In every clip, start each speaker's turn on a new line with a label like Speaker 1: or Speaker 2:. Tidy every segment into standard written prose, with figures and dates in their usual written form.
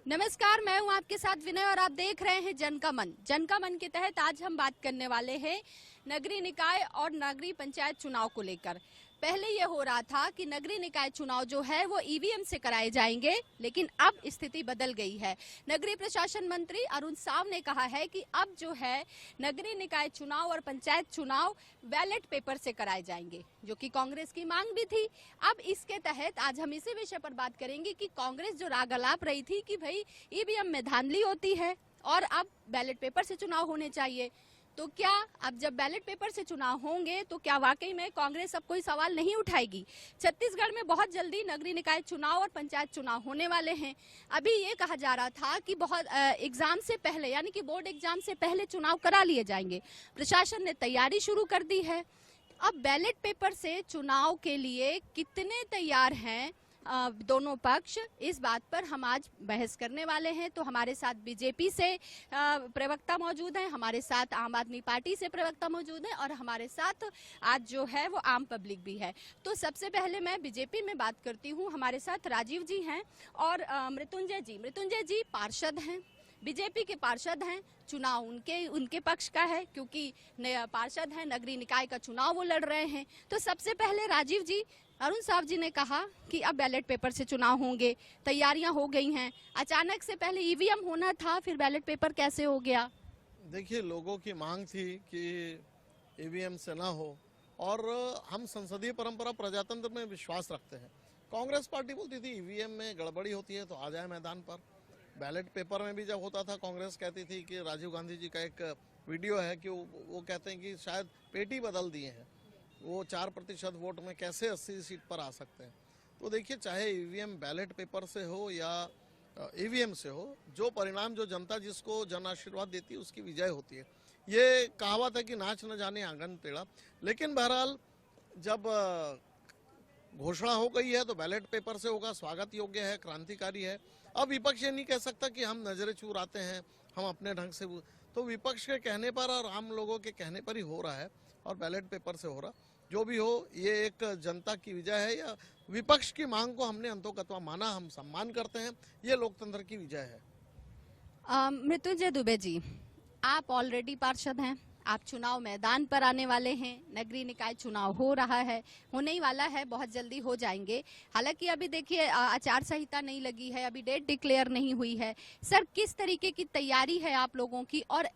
Speaker 1: नमस्कार, मैं हूं आपके साथ विनय और आप देख रहे हैं जन का मन। जन का मन के तहत आज हम बात करने वाले हैं नगरीय निकाय और नगरीय पंचायत चुनाव को लेकर। पहले ये हो रहा था कि नगरीय निकाय चुनाव जो है वो ईवीएम से कराए जाएंगे, लेकिन अब स्थिति बदल गई है। नगरीय प्रशासन मंत्री अरुण साव ने कहा है कि अब जो है नगरीय निकाय चुनाव और पंचायत चुनाव बैलेट पेपर से कराए जाएंगे, जो कि कांग्रेस की मांग भी थी। अब इसके तहत आज हम इसी विषय पर बात करेंगे कि कांग्रेस जो राग अलाप रही थी कि भाई ईवीएम में धांधली होती है और अब बैलेट पेपर से चुनाव होने चाहिए, तो क्या अब जब बैलेट पेपर से चुनाव होंगे तो क्या वाकई में कांग्रेस अब कोई सवाल नहीं उठाएगी? छत्तीसगढ़ में बहुत जल्दी नगरीय निकाय चुनाव और पंचायत चुनाव होने वाले हैं। अभी ये कहा जा रहा था कि बहुत एग्जाम से पहले, यानी कि बोर्ड एग्जाम से पहले चुनाव करा लिए जाएंगे। प्रशासन ने तैयारी शुरू कर दी है। अब बैलेट पेपर से चुनाव के लिए कितने तैयार हैं दोनों पक्ष, इस बात पर हम आज बहस करने वाले हैं। तो हमारे साथ बीजेपी से प्रवक्ता मौजूद हैं, हमारे साथ आम आदमी पार्टी से प्रवक्ता मौजूद हैं और हमारे साथ आज जो है वो आम पब्लिक भी है। तो सबसे पहले मैं बीजेपी में बात करती हूँ। हमारे साथ राजीव जी हैं और मृत्युंजय जी पार्षद हैं, बीजेपी के पार्षद हैं। चुनाव उनके पक्ष का है क्योंकि पार्षद हैं, नगरीय निकाय का चुनाव वो लड़ रहे हैं। तो सबसे पहले राजीव जी, अरुण साव जी ने कहा कि अब बैलेट पेपर से चुनाव होंगे, तैयारियां हो गई हैं। अचानक से पहले ईवीएम होना था, फिर बैलेट पेपर कैसे हो गया?
Speaker 2: देखिए, लोगों की मांग थी कि ईवीएम से ना हो और हम संसदीय परंपरा प्रजातंत्र में विश्वास रखते हैं। कांग्रेस पार्टी बोलती थी ईवीएम में गड़बड़ी होती है तो आ जाए मैदान पर। बैलेट पेपर में भी जब होता था कांग्रेस कहती थी कि राजीव गांधी जी का एक वीडियो है कि वो कहते हैं कि शायद पेटी बदल दिए हैं, वो 4% वोट में कैसे 80 सीट पर आ सकते हैं। तो देखिए, चाहे ईवीएम बैलेट पेपर से हो या ईवीएम से हो, जो परिणाम, जो जनता जिसको जन आशीर्वाद देती है उसकी विजय होती है। ये कहावत है कि नाच न जाने आंगन टेढ़ा। लेकिन बहरहाल जब घोषणा हो गई है तो बैलेट पेपर से होगा, स्वागत योग्य है, क्रांतिकारी है। अब विपक्ष ये नहीं कह सकता कि हम नजरें चूर आते हैं, हम अपने ढंग से। तो विपक्ष के कहने पर और आम लोगों के कहने पर ही हो रहा है और बैलेट पेपर से हो रहा। जो भी हो, ये एक जनता की विजय है या विपक्ष की मांग को हमने अंतोकतवा माना, हम सम्मान करते हैं। ये लोकतंत्र की विजय है।
Speaker 1: मृत्युंजय दुबे जी, आप ऑलरेडी पार्षद हैं, आप चुनाव मैदान पर आने वाले हैं। नगरीय निकाय चुनाव हो रहा है, होने ही वाला है, बहुत जल्दी हो जाएंगे। हालांकि अभी देखिए आचार संहिता नहीं लगी है, अभी डेट डिक्लेयर नहीं हुई है। सर, किस तरीके की तैयारी है आप लोगों की? और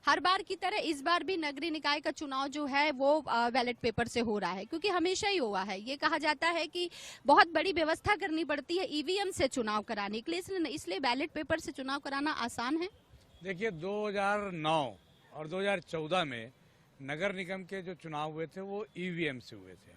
Speaker 1: हर बार की तरह इस बार भी नगरीय निकाय का चुनाव जो है वो बैलेट पेपर से हो रहा है, क्योंकि हमेशा ही हुआ है। ये कहा जाता है कि बहुत बड़ी व्यवस्था करनी पड़ती है ईवीएम से चुनाव कराने के लिए, इसलिए बैलेट पेपर से चुनाव कराना आसान है।
Speaker 3: देखिए, 2009 और 2014 में नगर निगम के जो चुनाव हुए थे वो ईवीएम से हुए थे।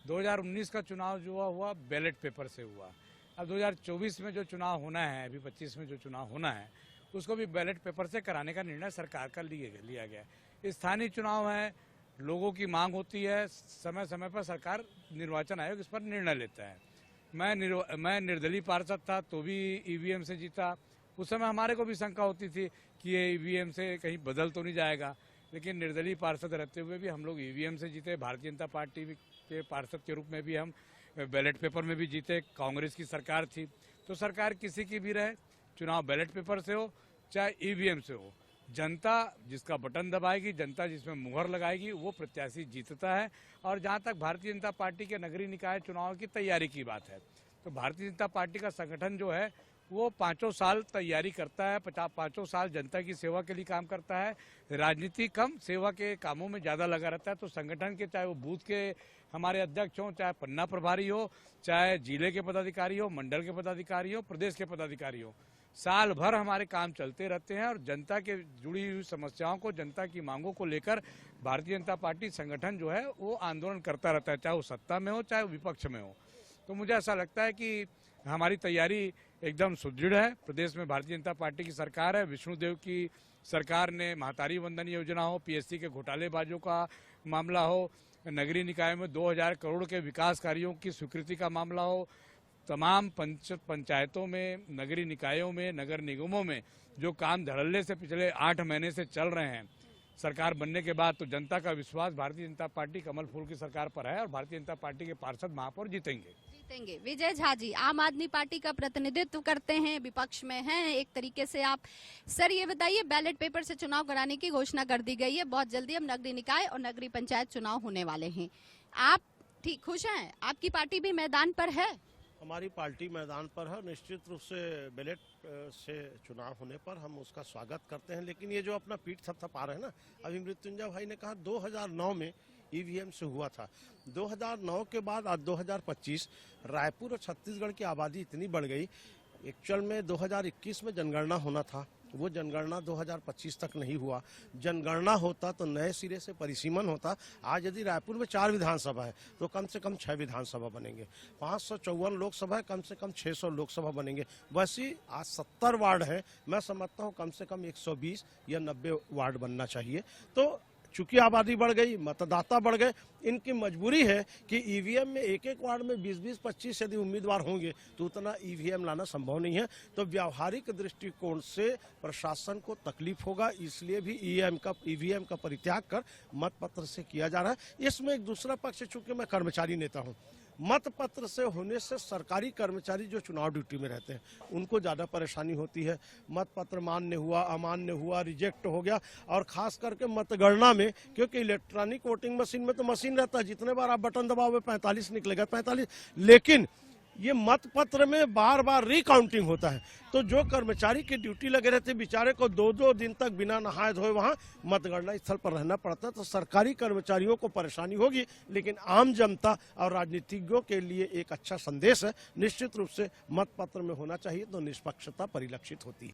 Speaker 3: 2019 का चुनाव जो हुआ बैलेट पेपर से हुआ। अब 2024 में जो चुनाव होना है, अभी 25 में जो चुनाव होना है, उसको भी बैलेट पेपर से कराने का निर्णय सरकार का लिया गया। स्थानीय चुनाव है, लोगों की मांग होती है, समय समय पर सरकार, निर्वाचन आयोग इस पर निर्णय लेता है। मैं निर्दलीय पार्षद था तो भी ईवीएम से जीता। उस समय हमारे को भी शंका होती थी कि ये ईवीएम से कहीं बदल तो नहीं जाएगा, लेकिन निर्दलीय पार्षद रहते हुए भी हम लोग ईवीएम से जीते। भारतीय जनता पार्टी के पार्षद के रूप में भी हम बैलेट पेपर में भी जीते। कांग्रेस की सरकार थी तो सरकार किसी की भी रहे, चुनाव बैलेट पेपर से हो चाहे ईवीएम से हो, जनता जिसका बटन दबाएगी, जनता जिसमें मुहर लगाएगी, वो प्रत्याशी जीतता है। और जहाँ तक भारतीय जनता पार्टी के नगरीय निकाय चुनाव की तैयारी की बात है, तो भारतीय जनता पार्टी का संगठन जो है वो 5 साल तैयारी करता है, 5 साल जनता की सेवा के लिए काम करता है। राजनीति कम, सेवा के कामों में ज़्यादा लगा रहता है। तो संगठन के, चाहे वो बूथ के हमारे अध्यक्ष हों, चाहे पन्ना प्रभारी हो, चाहे जिले के पदाधिकारी हो, मंडल के पदाधिकारी हो, प्रदेश के पदाधिकारी हो, साल भर हमारे काम चलते रहते हैं और जनता के जुड़ी हुई समस्याओं को, जनता की मांगों को लेकर भारतीय जनता पार्टी संगठन जो है वो आंदोलन करता रहता है, चाहे वो सत्ता में हो चाहे वो विपक्ष में हो। तो मुझे ऐसा लगता है कि हमारी तैयारी एकदम सुदृढ़ है। प्रदेश में भारतीय जनता पार्टी की सरकार है। विष्णुदेव की सरकार ने महतारी वंदन योजना हो, पीएससी के घोटालेबाजों का मामला हो, नगरीय निकाय में 2000 करोड़ के विकास कार्यों की स्वीकृति का मामला हो, तमाम पंचायतों में, नगरीय निकायों में, नगर निगमों में जो काम धड़ल्ले से पिछले 8 महीने से चल रहे हैं, सरकार बनने के बाद तो जनता का विश्वास भारतीय जनता पार्टी कमल फूल की सरकार पर है और भारतीय जनता पार्टी के पार्षद महापौर जीतेंगे।
Speaker 1: विजय झा जी आम आदमी पार्टी का प्रतिनिधित्व करते हैं, विपक्ष में हैं एक तरीके से आप। सर ये बताइए, बैलेट पेपर से चुनाव कराने की घोषणा कर दी गई है, बहुत जल्दी अब नगरीय निकाय और नगरीय पंचायत चुनाव होने वाले हैं, आप ठीक खुश हैं? आपकी पार्टी भी मैदान पर है?
Speaker 4: हमारी पार्टी मैदान पर है। निश्चित रूप से बैलेट से चुनाव होने पर हम उसका स्वागत करते हैं, लेकिन ये जो अपना पीठ थपथपा रहे हैं ना, अभी मृत्युंजय भाई ने कहा 2009 में ईवीएम से हुआ था। 2009 के बाद आज 2025 रायपुर और छत्तीसगढ़ की आबादी इतनी बढ़ गई। एक्चुअल में 2021 में जनगणना होना था, वो जनगणना 2025 तक नहीं हुआ। जनगणना होता तो नए सिरे से परिसीमन होता। आज यदि रायपुर में 4 विधानसभा है तो कम से कम 6 विधानसभा बनेंगे, 554 लोकसभा है, कम से कम 600 लोकसभा बनेंगे। वैसे आज 70 वार्ड है, मैं समझता हूँ कम से कम 120 या 90 वार्ड बनना चाहिए। तो चूंकि आबादी बढ़ गई, मतदाता बढ़ गए, इनकी मजबूरी है कि ईवीएम में एक एक वार्ड में 20-25 यदि उम्मीदवार होंगे तो उतना ईवीएम लाना संभव नहीं है। तो व्यावहारिक दृष्टिकोण से प्रशासन को तकलीफ होगा, इसलिए भी ईवीएम का परित्याग कर मतपत्र से किया जा रहा है। इसमें एक दूसरा पक्ष, चूंकि मैं कर्मचारी नेता हूँ, मतपत्र से होने से सरकारी कर्मचारी जो चुनाव ड्यूटी में रहते हैं उनको ज़्यादा परेशानी होती है। मतपत्र मान्य हुआ, अमान्य हुआ, रिजेक्ट हो गया, और खास करके मतगणना में, क्योंकि इलेक्ट्रॉनिक वोटिंग मशीन में तो मशीन रहता है, जितने बार आप बटन दबाओगे 45 निकलेगा 45, लेकिन ये मतपत्र में बार बार रिकाउंटिंग होता है। तो जो कर्मचारी की ड्यूटी लगे रहते बेचारे को 2-2 दिन तक बिना नहाए धोए वहां मतगणना स्थल पर रहना पड़ता है। तो सरकारी कर्मचारियों को परेशानी होगी, लेकिन आम जनता और राजनीतिज्ञों के लिए एक अच्छा संदेश है। निश्चित रूप से मतपत्र में होना चाहिए तो निष्पक्षता परिलक्षित होती है।